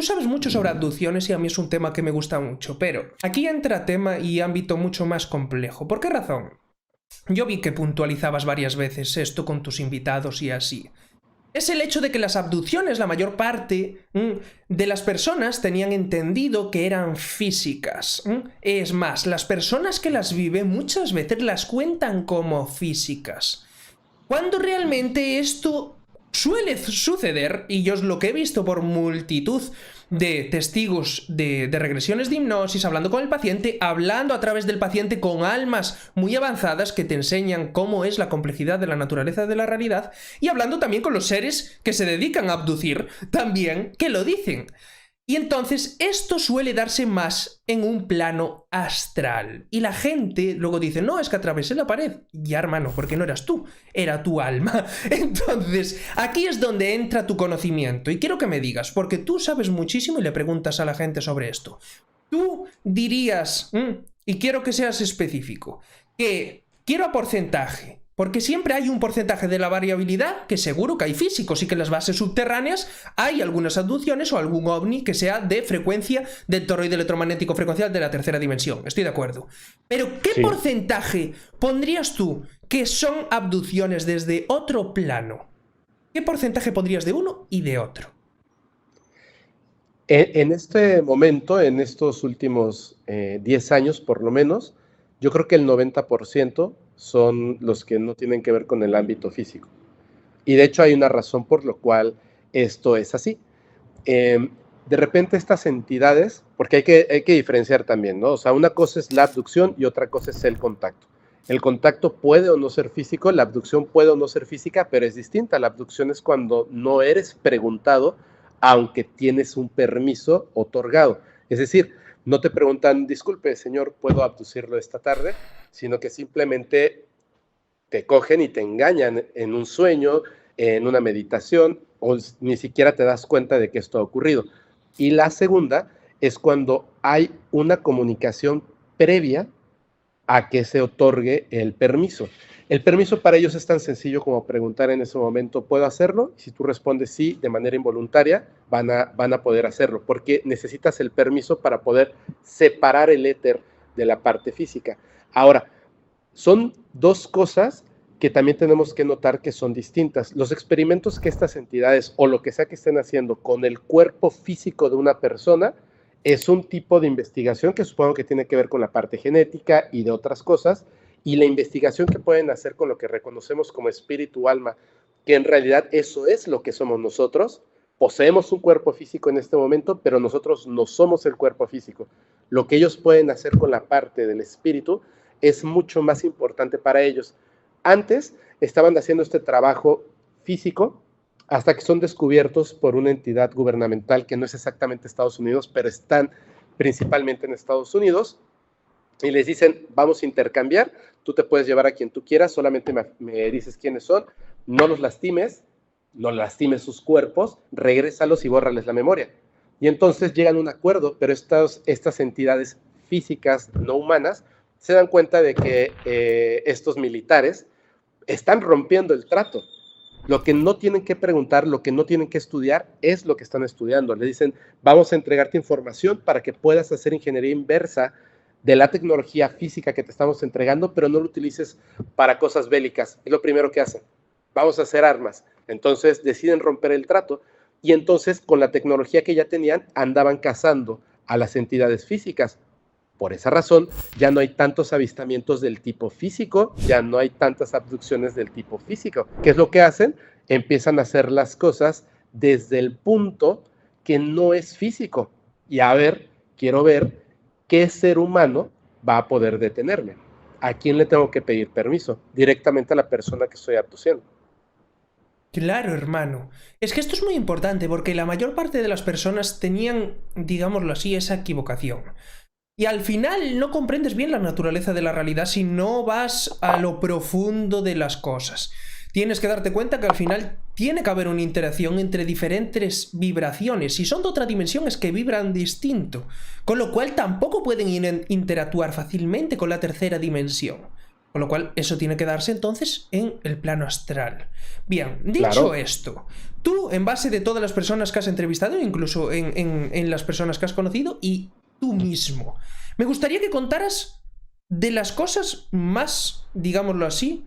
tú sabes mucho sobre abducciones y a mí es un tema que me gusta mucho, pero aquí entra tema y ámbito mucho más complejo. ¿Por qué razón? Yo vi que puntualizabas varias veces esto con tus invitados y así. Es el hecho de que las abducciones, la mayor parte de las personas tenían entendido que eran físicas. Es más, las personas que las viven muchas veces las cuentan como físicas. Cuando realmente esto suele suceder, y yo es lo que he visto por multitud de testigos de regresiones de hipnosis, hablando con el paciente, hablando a través del paciente con almas muy avanzadas que te enseñan cómo es la complejidad de la naturaleza de la realidad, y hablando también con los seres que se dedican a abducir, también que lo dicen. Y entonces esto suele darse más en un plano astral. Y la gente luego dice, no, es que atravesé la pared. Ya, hermano, porque no eras tú, era tu alma. Entonces, aquí es donde entra tu conocimiento. Y quiero que me digas, porque tú sabes muchísimo y le preguntas a la gente sobre esto. Tú dirías, y quiero que seas específico, que quiero a porcentaje. Porque siempre hay un porcentaje de la variabilidad que seguro que hay físicos y que en las bases subterráneas hay algunas abducciones o algún ovni que sea de frecuencia del toroide electromagnético frecuencial de la tercera dimensión. Estoy de acuerdo. Pero ¿qué Sí. porcentaje pondrías tú que son abducciones desde otro plano? ¿Qué porcentaje pondrías de uno y de otro? En este momento, en estos últimos 10 años por lo menos, yo creo que el 90% son los que no tienen que ver con el ámbito físico. Y de hecho hay una razón por la cual esto es así. De repente estas entidades, porque hay que diferenciar también, ¿no? O sea, una cosa es la abducción y otra cosa es el contacto. El contacto puede o no ser físico, la abducción puede o no ser física, pero es distinta. La abducción es cuando no eres preguntado, aunque tienes un permiso otorgado. Es decir, no te preguntan, disculpe, señor, ¿puedo abducirlo esta tarde? Sino que simplemente te cogen y te engañan en un sueño, en una meditación, o ni siquiera te das cuenta de que esto ha ocurrido. Y la segunda es cuando hay una comunicación previa a que se otorgue el permiso. El permiso para ellos es tan sencillo como preguntar en ese momento, ¿puedo hacerlo? Si tú respondes sí de manera involuntaria, van a poder hacerlo, porque necesitas el permiso para poder separar el éter de la parte física. Ahora, son dos cosas que también tenemos que notar que son distintas. Los experimentos que estas entidades o lo que sea que estén haciendo con el cuerpo físico de una persona es un tipo de investigación que supongo que tiene que ver con la parte genética y de otras cosas, y la investigación que pueden hacer con lo que reconocemos como espíritu, alma, que en realidad eso es lo que somos nosotros. Poseemos un cuerpo físico en este momento, pero nosotros no somos el cuerpo físico. Lo que ellos pueden hacer con la parte del espíritu es mucho más importante para ellos. Antes estaban haciendo este trabajo físico hasta que son descubiertos por una entidad gubernamental que no es exactamente Estados Unidos, pero están principalmente en Estados Unidos, y les dicen, vamos a intercambiar, tú te puedes llevar a quien tú quieras, solamente me dices quiénes son, no los lastimes, no lastimes sus cuerpos, regrésalos y bórrales la memoria. Y entonces llegan a un acuerdo, pero estas entidades físicas no humanas se dan cuenta de que estos militares están rompiendo el trato. Lo que no tienen que preguntar, lo que no tienen que estudiar, es lo que están estudiando. Le dicen, vamos a entregarte información para que puedas hacer ingeniería inversa de la tecnología física que te estamos entregando, pero no lo utilices para cosas bélicas. Es lo primero que hacen. Vamos a hacer armas. Entonces deciden romper el trato, y entonces con la tecnología que ya tenían andaban cazando a las entidades físicas. Por esa razón, ya no hay tantos avistamientos del tipo físico, ya no hay tantas abducciones del tipo físico. ¿Qué es lo que hacen? Empiezan a hacer las cosas desde el punto que no es físico. Y a ver, quiero ver qué ser humano va a poder detenerme. ¿A quién le tengo que pedir permiso? Directamente a la persona que estoy abduciendo. Claro, hermano. Es que esto es muy importante porque la mayor parte de las personas tenían, digámoslo así, esa equivocación. Y al final no comprendes bien la naturaleza de la realidad si no vas a lo profundo de las cosas. Tienes que darte cuenta que al final tiene que haber una interacción entre diferentes vibraciones. Si son de otra dimensión es que vibran distinto. Con lo cual tampoco pueden interactuar fácilmente con la tercera dimensión. Con lo cual, eso tiene que darse entonces en el plano astral. Bien, dicho Claro. esto, tú, en base de todas las personas que has entrevistado, incluso en las personas que has conocido, y tú mismo, me gustaría que contaras de las cosas más, digámoslo así,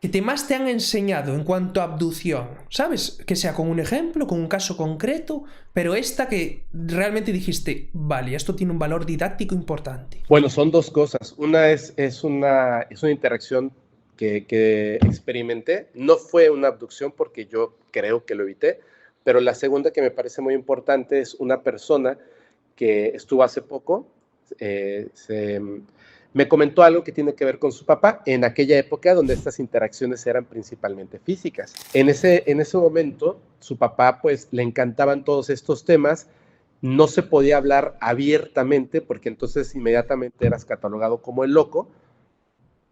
que más te han enseñado en cuanto a abducción, ¿sabes? Que sea con un ejemplo, con un caso concreto, pero esta que realmente dijiste, vale, esto tiene un valor didáctico importante. Bueno, son dos cosas. Una es una interacción que experimenté. No fue una abducción porque yo creo que lo evité, pero la segunda que me parece muy importante es una persona que estuvo hace poco, eh, se, me comentó algo que tiene que ver con su papá en aquella época donde estas interacciones eran principalmente físicas. En ese momento, su papá pues le encantaban todos estos temas, no se podía hablar abiertamente porque entonces inmediatamente eras catalogado como el loco,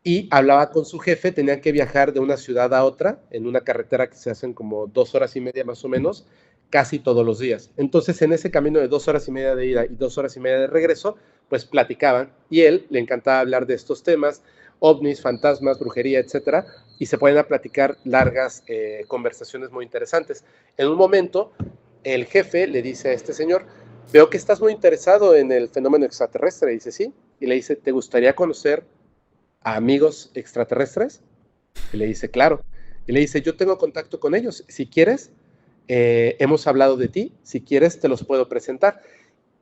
y hablaba con su jefe, tenían que viajar de una ciudad a otra en una carretera que se hacen como 2 horas y media más o menos, casi todos los días. Entonces en ese camino de 2 horas y media de ida y 2 horas y media de regreso, pues platicaban y él le encantaba hablar de estos temas, ovnis, fantasmas, brujería, etcétera, y se ponen a platicar largas conversaciones muy interesantes. En un momento, el jefe le dice a este señor: veo que estás muy interesado en el fenómeno extraterrestre. Y dice: sí. Y le dice: ¿te gustaría conocer a amigos extraterrestres? Y le dice: claro. Y le dice: yo tengo contacto con ellos, si quieres, hemos hablado de ti, si quieres te los puedo presentar.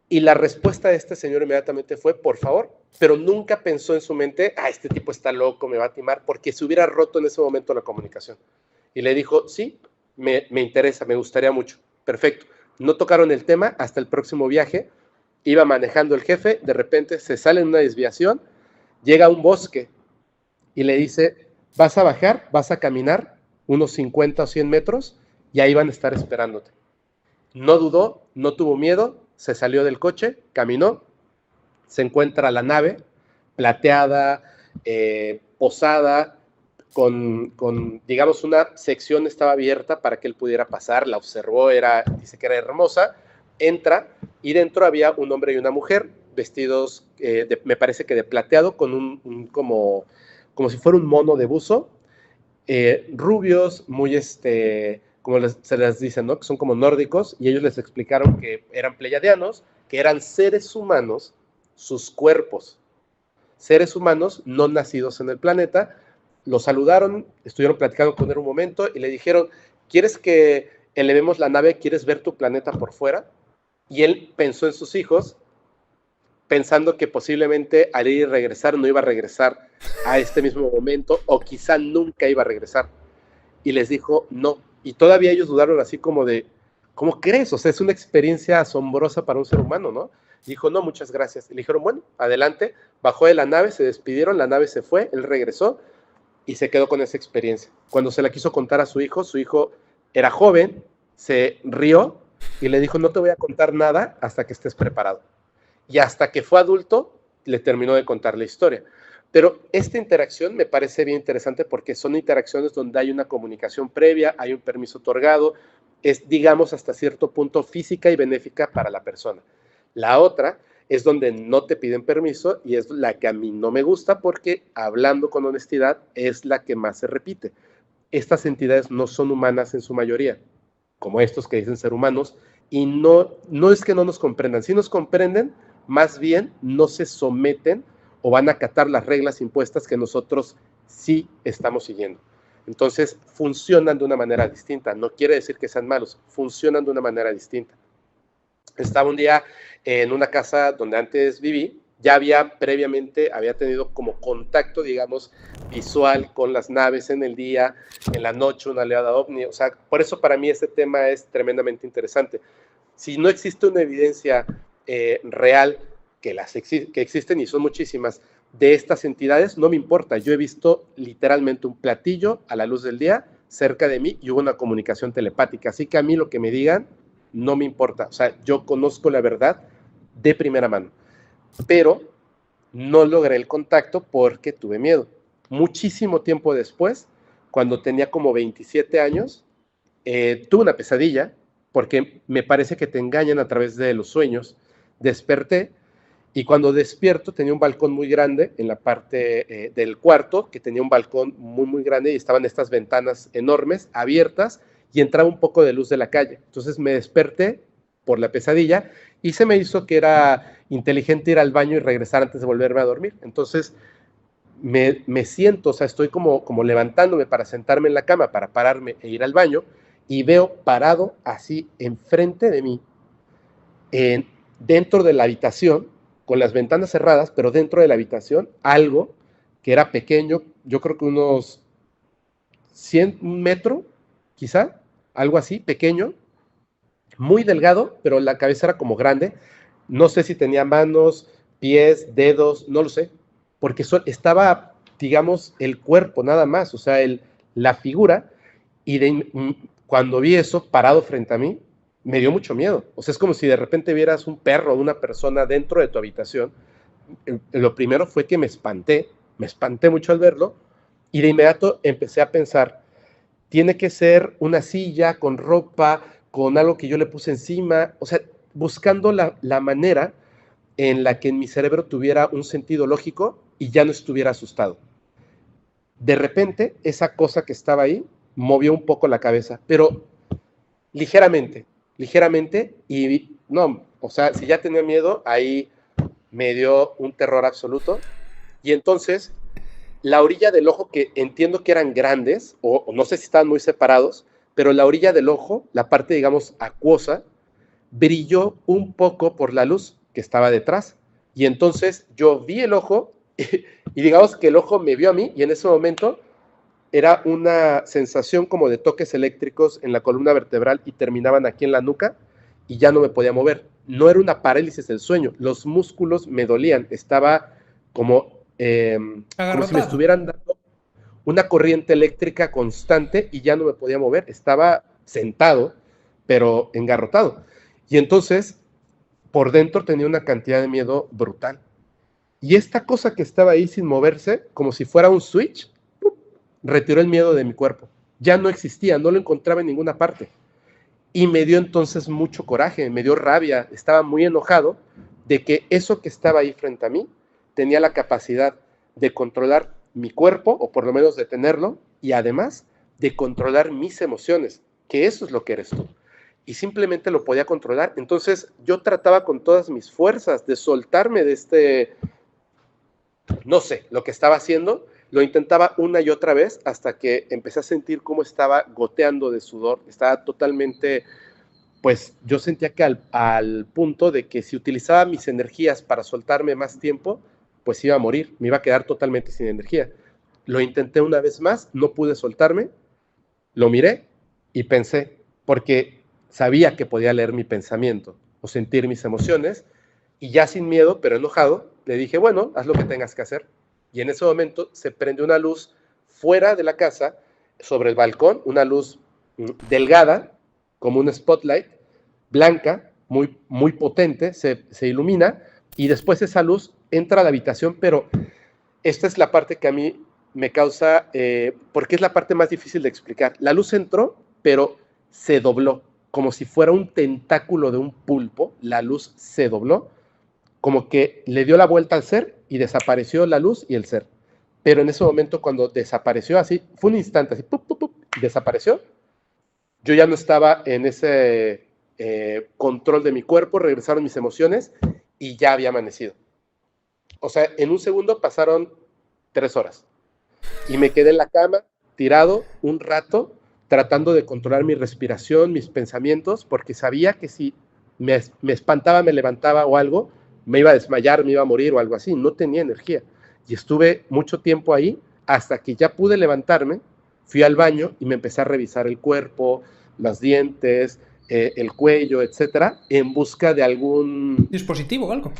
Y la respuesta de este señor inmediatamente fue: por favor, pero nunca pensó en su mente: este tipo está loco, me va a timar, porque se hubiera roto en ese momento la comunicación. Y le dijo: sí, me interesa, me gustaría mucho. Perfecto. No tocaron el tema hasta el próximo viaje. Iba manejando el jefe, de repente se sale en una desviación, llega a un bosque y le dice: vas a bajar, vas a caminar unos 50 o 100 metros y ahí van a estar esperándote. No dudó, no tuvo miedo, se salió del coche, caminó, se encuentra la nave plateada, posada, digamos, una sección estaba abierta para que él pudiera pasar, la observó, dice que era hermosa, entra y dentro había un hombre y una mujer vestidos, me parece que de plateado, con como si fuera un mono de buzo, rubios, muy como se les dice, ¿no? Que son como nórdicos, y ellos les explicaron que eran pleiadianos, que eran seres humanos, sus cuerpos, seres humanos no nacidos en el planeta. Lo saludaron, estuvieron platicando con él un momento y le dijeron: ¿quieres que elevemos la nave? ¿Quieres ver tu planeta por fuera? Y él pensó en sus hijos, pensando que posiblemente al ir y regresar no iba a regresar a este mismo momento, o quizá nunca iba a regresar. Y les dijo: no. Y todavía ellos dudaron, así como de: ¿cómo crees? O sea, es una experiencia asombrosa para un ser humano, ¿no? Dijo: no, muchas gracias. Y le dijeron: bueno, adelante. Bajó de la nave, se despidieron, la nave se fue, él regresó y se quedó con esa experiencia. Cuando se la quiso contar a su hijo era joven, se rió y le dijo: no te voy a contar nada hasta que estés preparado. Y hasta que fue adulto, le terminó de contar la historia. Pero esta interacción me parece bien interesante porque son interacciones donde hay una comunicación previa, hay un permiso otorgado, es, digamos, hasta cierto punto física y benéfica para la persona. La otra es donde no te piden permiso y es la que a mí no me gusta porque, hablando con honestidad, es la que más se repite. Estas entidades no son humanas en su mayoría, como estos que dicen ser humanos, y no es que no nos comprendan, sí nos comprenden, más bien no se someten o van a acatar las reglas impuestas que nosotros sí estamos siguiendo. Entonces funcionan de una manera distinta, no quiere decir que sean malos, funcionan de una manera distinta. Estaba un día en una casa donde antes viví, ya había tenido como contacto, digamos, visual con las naves en el día, en la noche, una oleada ovni. O sea, por eso para mí este tema es tremendamente interesante. Si no existe una evidencia real, que existen y son muchísimas, de estas entidades, no me importa. Yo he visto literalmente un platillo a la luz del día cerca de mí y hubo una comunicación telepática. Así que a mí lo que me digan no me importa. O sea, yo conozco la verdad de primera mano, pero no logré el contacto porque tuve miedo. Muchísimo tiempo después, cuando tenía como 27 años, tuve una pesadilla porque me parece que te engañan a través de los sueños. Desperté Y cuando despierto tenía un balcón muy grande en la parte del cuarto, que tenía un balcón muy, muy grande y estaban estas ventanas enormes, abiertas, y entraba un poco de luz de la calle. Entonces me desperté por la pesadilla y se me hizo que era inteligente ir al baño y regresar antes de volverme a dormir. Entonces me siento, o sea, estoy como levantándome para sentarme en la cama, para pararme e ir al baño, y veo parado así enfrente de mí, en, dentro de la habitación, con las ventanas cerradas, pero dentro de la habitación, algo que era pequeño, yo creo que unos 100 metros, quizá, algo así, pequeño, muy delgado, pero la cabeza era como grande. No sé si tenía manos, pies, dedos, no lo sé, porque estaba, digamos, el cuerpo nada más, o sea, la figura, y cuando vi eso parado frente a mí, me dio mucho miedo. O sea, es como si de repente vieras un perro o una persona dentro de tu habitación. Lo primero fue que me espanté mucho al verlo, y de inmediato empecé a pensar, tiene que ser una silla con ropa, con algo que yo le puse encima, o sea, buscando la manera en la que en mi cerebro tuviera un sentido lógico y ya no estuviera asustado. De repente, esa cosa que estaba ahí movió un poco la cabeza, pero ligeramente, ligeramente, y no, o sea, si ya tenía miedo, ahí me dio un terror absoluto. Y entonces, la orilla del ojo, que entiendo que eran grandes, o no sé si estaban muy separados, pero la orilla del ojo, la parte, digamos, acuosa, brilló un poco por la luz que estaba detrás. Y entonces yo vi el ojo y digamos que el ojo me vio a mí, y en ese momento era una sensación como de toques eléctricos en la columna vertebral y terminaban aquí en la nuca, y ya no me podía mover. No era una parálisis del sueño, los músculos me dolían, estaba como si me Agarrotado. estuvieran dando una corriente eléctrica constante y ya no me podía mover. Estaba sentado, pero engarrotado. Y entonces, por dentro tenía una cantidad de miedo brutal. Y esta cosa que estaba ahí sin moverse, como si fuera un switch, retiró el miedo de mi cuerpo. Ya no existía, no lo encontraba en ninguna parte. Y me dio entonces mucho coraje, me dio rabia, estaba muy enojado de que eso que estaba ahí frente a mí tenía la capacidad de controlar mi cuerpo, o por lo menos de tenerlo, y además de controlar mis emociones, que eso es lo que eres tú. Y simplemente lo podía controlar. Entonces yo trataba con todas mis fuerzas de soltarme de no sé, lo que estaba haciendo. Lo intentaba una y otra vez hasta que empecé a sentir cómo estaba goteando de sudor, estaba totalmente, pues yo sentía que al punto de que si utilizaba mis energías para soltarme más tiempo, pues iba a morir, me iba a quedar totalmente sin energía. Lo intenté una vez más, no pude soltarme, lo miré y pensé, porque sabía que podía leer mi pensamiento o sentir mis emociones, y ya sin miedo, pero enojado, le dije, bueno, haz lo que tengas que hacer. Y en ese momento se prende una luz fuera de la casa, sobre el balcón, una luz delgada, como un spotlight, blanca, muy, muy potente, se ilumina, y después esa luz entra a la habitación, pero esta es la parte que a mí me causa, porque es la parte más difícil de explicar. La luz entró, pero se dobló, como si fuera un tentáculo de un pulpo, la luz se dobló, como que le dio la vuelta al ser y desapareció la luz y el ser. Pero en ese momento, cuando desapareció así, fue un instante así, ¡pup, pup, pup!, desapareció. Yo ya no estaba en ese control de mi cuerpo, regresaron mis emociones y ya había amanecido. O sea, en un segundo pasaron 3 horas y me quedé en la cama tirado un rato tratando de controlar mi respiración, mis pensamientos, porque sabía que si me espantaba, me levantaba o algo, me iba a desmayar, me iba a morir o algo así. No tenía energía. Y estuve mucho tiempo ahí hasta que ya pude levantarme, fui al baño y me empecé a revisar el cuerpo, los dientes, el cuello, etcétera, en busca de algún. Dispositivo o algo.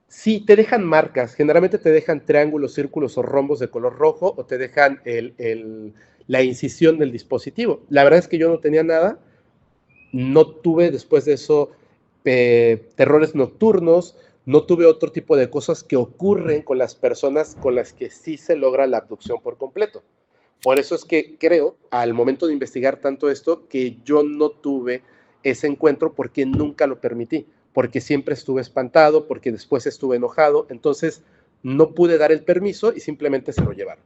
Sí, te dejan marcas, generalmente te dejan triángulos, círculos o rombos de color rojo, o te dejan la incisión del dispositivo. La verdad es que yo no tenía nada, no tuve después de eso terrores nocturnos, no tuve otro tipo de cosas que ocurren con las personas con las que sí se logra la abducción por completo. Por eso es que creo, al momento de investigar tanto esto, que yo no tuve ese encuentro porque nunca lo permití. porque siempre estuve espantado, porque después estuve enojado, entonces no pude dar el permiso y simplemente se lo llevaron.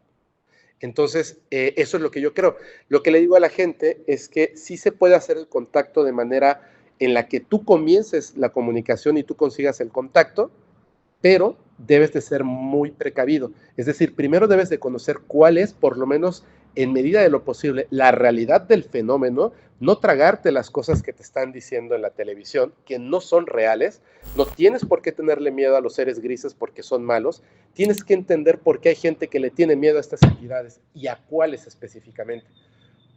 Entonces, eso es lo que yo creo. Lo que le digo a la gente es que sí se puede hacer el contacto de manera en la que tú comiences la comunicación y tú consigas el contacto, pero debes de ser muy precavido. Es decir, primero debes de conocer cuál es, por lo menos en medida de lo posible, la realidad del fenómeno, no tragarte las cosas que te están diciendo en la televisión, que no son reales. No tienes por qué tenerle miedo a los seres grises porque son malos. Tienes que entender por qué hay gente que le tiene miedo a estas entidades y a cuáles específicamente.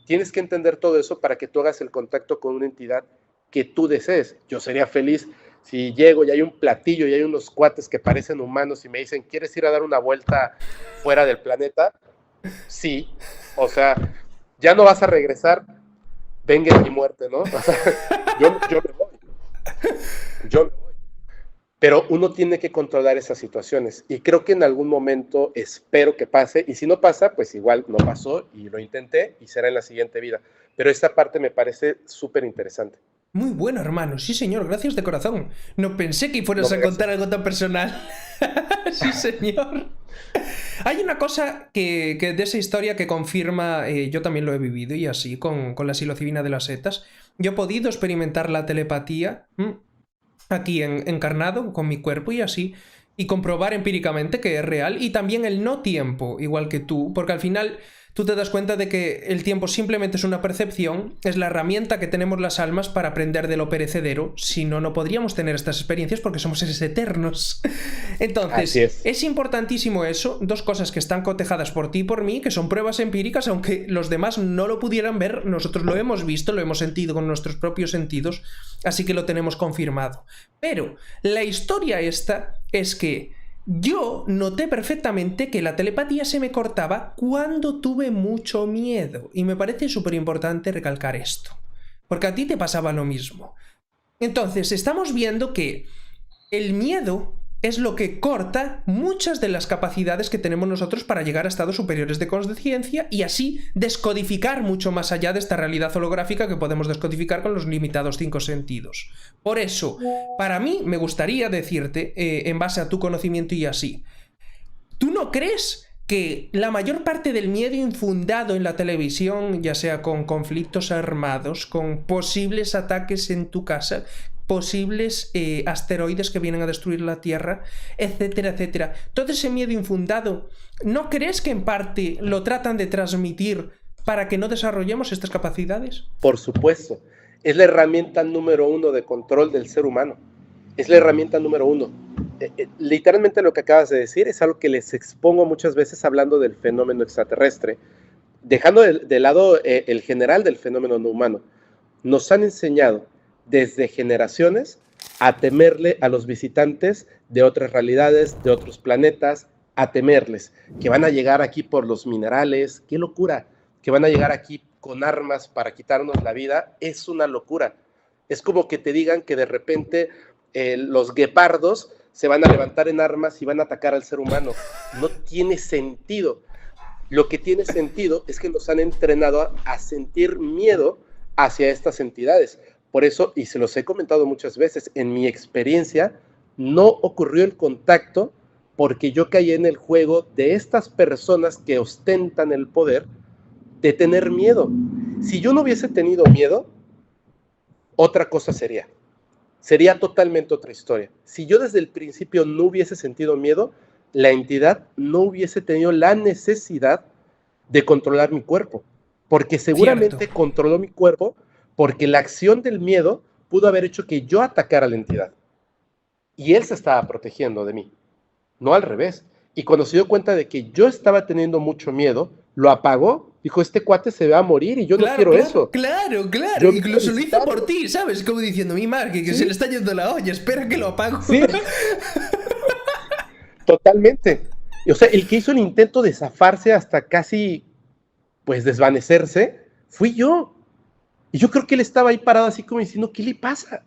Tienes que entender todo eso para que tú hagas el contacto con una entidad que tú desees. Yo sería feliz si llego y hay un platillo y hay unos cuates que parecen humanos y me dicen, ¿quieres ir a dar una vuelta fuera del planeta? Sí, o sea, ya no vas a regresar, venga mi muerte, ¿no? O sea, yo me voy. Pero uno tiene que controlar esas situaciones y creo que en algún momento espero que pase, y si no pasa, pues igual no pasó y lo intenté y será en la siguiente vida. Pero esta parte me parece súper interesante. Muy bueno, hermano. Sí, señor. Gracias de corazón. No pensé que fueras a contar algo tan personal. Sí, señor. Hay una cosa que de esa historia que confirma, yo también lo he vivido y así, con la psilocibina de las setas. Yo he podido experimentar la telepatía aquí encarnado con mi cuerpo y así, y comprobar empíricamente que es real, y también el no tiempo, igual que tú, porque al final tú te das cuenta de que el tiempo simplemente es una percepción, es la herramienta que tenemos las almas para aprender de lo perecedero, si no, no podríamos tener estas experiencias porque somos seres eternos. Entonces, es importantísimo eso, dos cosas que están cotejadas por ti y por mí, que son pruebas empíricas, aunque los demás no lo pudieran ver, nosotros lo hemos visto, lo hemos sentido con nuestros propios sentidos, así que lo tenemos confirmado. Pero la historia esta es que yo noté perfectamente que la telepatía se me cortaba cuando tuve mucho miedo, y me parece súper importante recalcar esto, porque a ti te pasaba lo mismo. Entonces, estamos viendo que el miedo es lo que corta muchas de las capacidades que tenemos nosotros para llegar a estados superiores de conciencia y así descodificar mucho más allá de esta realidad holográfica que podemos descodificar con los limitados 5 sentidos. Por eso, para mí, me gustaría decirte, en base a tu conocimiento y así, ¿tú no crees que la mayor parte del miedo infundado en la televisión, ya sea con conflictos armados, con posibles ataques en tu casa, posibles asteroides que vienen a destruir la Tierra, etcétera, etcétera, todo ese miedo infundado, ¿no crees que en parte lo tratan de transmitir para que no desarrollemos estas capacidades? Por supuesto, es la herramienta número 1 de control del ser humano, es la herramienta número 1. Literalmente lo que acabas de decir es algo que les expongo muchas veces hablando del fenómeno extraterrestre, dejando de lado el general del fenómeno no humano. Nos han enseñado desde generaciones a temerle a los visitantes de otras realidades, de otros planetas, a temerles, que van a llegar aquí por los minerales, qué locura, que van a llegar aquí con armas para quitarnos la vida, es una locura. Es como que te digan que de repente los guepardos se van a levantar en armas y van a atacar al ser humano. No tiene sentido. Lo que tiene sentido es que nos han entrenado a sentir miedo hacia estas entidades. Por eso, y se los he comentado muchas veces, en mi experiencia no ocurrió el contacto porque yo caí en el juego de estas personas que ostentan el poder de tener miedo. Si yo no hubiese tenido miedo, otra cosa sería. Sería totalmente otra historia. Si yo desde el principio no hubiese sentido miedo, la entidad no hubiese tenido la necesidad de controlar mi cuerpo, porque seguramente controló mi cuerpo porque la acción del miedo pudo haber hecho que yo atacara a la entidad. Y él se estaba protegiendo de mí, no al revés. Y cuando se dio cuenta de que yo estaba teniendo mucho miedo, lo apagó. Dijo, este cuate se va a morir y yo no quiero eso. Claro. Yo incluso lo hizo por ti, ¿sabes? Como diciendo, mi Marky, que se le está yendo la olla, espera que lo apago. Sí. Totalmente. O sea, el que hizo el intento de zafarse hasta casi, pues, desvanecerse, fui yo. Y yo creo que él estaba ahí parado así como diciendo, ¿qué le pasa?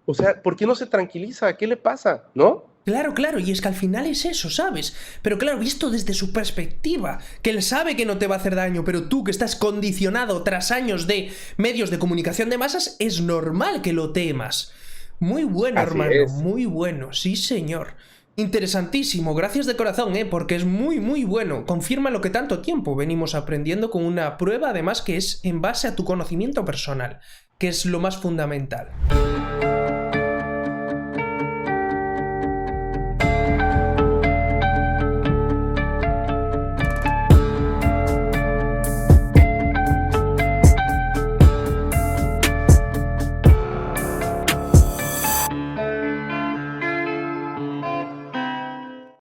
O sea, ¿por qué no se tranquiliza? ¿Qué le pasa? ¿No? Claro, y es que al final es eso, ¿sabes? Pero claro, visto desde su perspectiva, que él sabe que no te va a hacer daño, pero tú que estás condicionado tras años de medios de comunicación de masas, es normal que lo temas. Muy bueno, Así hermano, es. muy bueno, sí señor. Interesantísimo, gracias de corazón, porque es muy, muy bueno. Confirma lo que tanto tiempo venimos aprendiendo con una prueba, además que es en base a tu conocimiento personal, que es lo más fundamental.